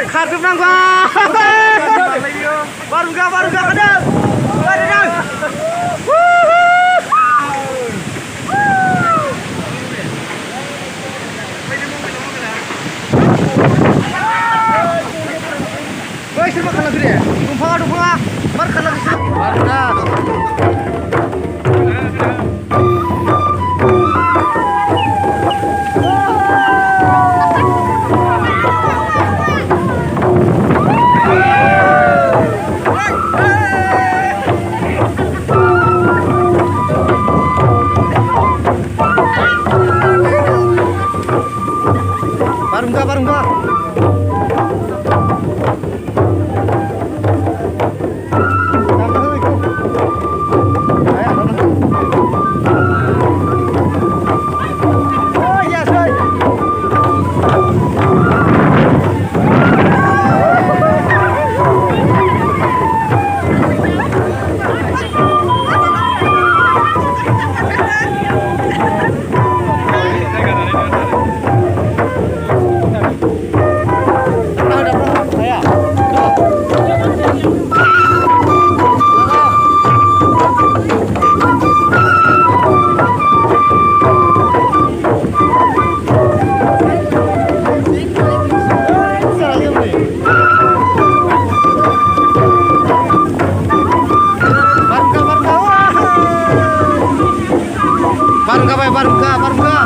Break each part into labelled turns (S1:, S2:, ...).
S1: Kharjum nang baru gak ada. Woi, sini makan lagi deh. Tumpah, makan lagi sini. Baru dah. Baru enggak. Baru enggak.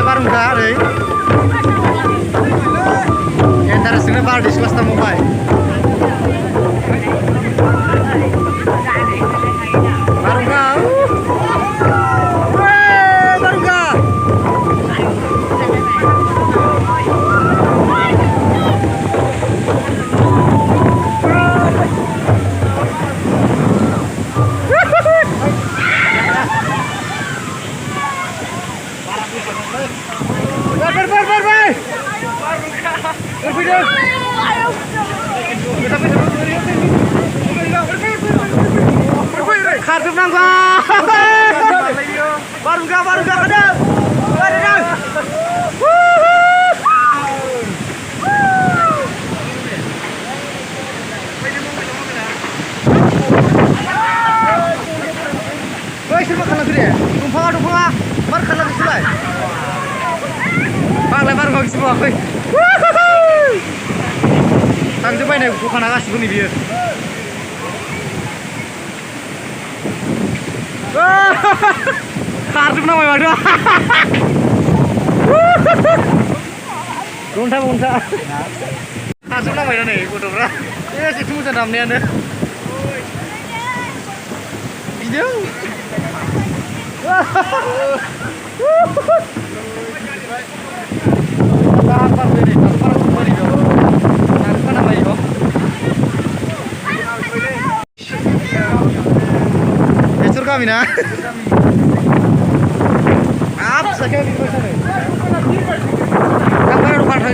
S1: Baru enggak deh. Ya ntar sini baru diskus temu baik. Baru enggak. Kharjum nang baru enggak ada. Woi, sini makan lagi deh. Tumpah, makan lagi sini. Baru enggak semua. Tangjubay nih, bukan agak sih biar. Kharjum namanya waduh. Gonta. Kharjum namanya nih, gua ya sih cuma namanya nih. Video. Apa ini? Apa namanya? Besok kami na. Apa saja di sana. Kamera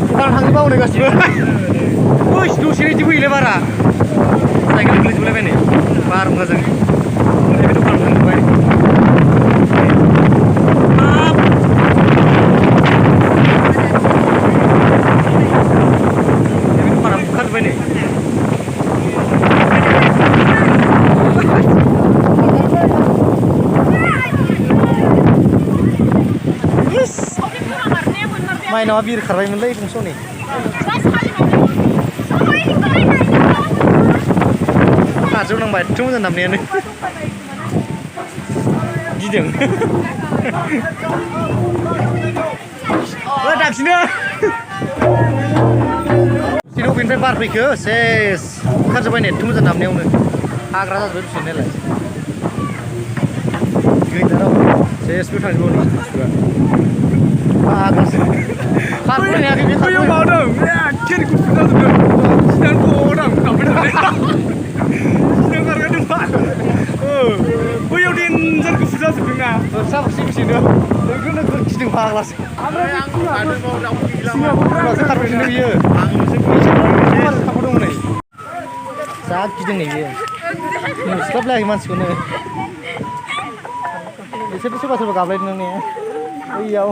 S1: depan hangi bau nih kasih. Wih, tu sini jibu ile bara. Saya kira beli boleh ni. Baru ngazang. Ini depan hangi bau. Main apa bir kharbai mulai fungsi ni. Kharjum nang baik cuma namanya ni. Gideng. Ledak sini. Sini pintar bar pergi ke ses. Kharjum ni cuma namanya ni. Agra tak betul sini lah. Gini tahu. Ses putar ni boleh. Agra sih. Kharjum ni akhirnya.
S2: Kau yang mau dong? Ya, kiri kuda tu. Sedang kau orang tak benar.
S1: गिदों नोंखौनो गिदों फाग्लासो सिगाङावसो खारफैदों बियो खारफैदोंमोन नै जा गिदों नै बियो नुस्लाबलायाखै मानसिखौनो बिसोरबो सोरबा सोरबा गाबलायदों ने बैयाव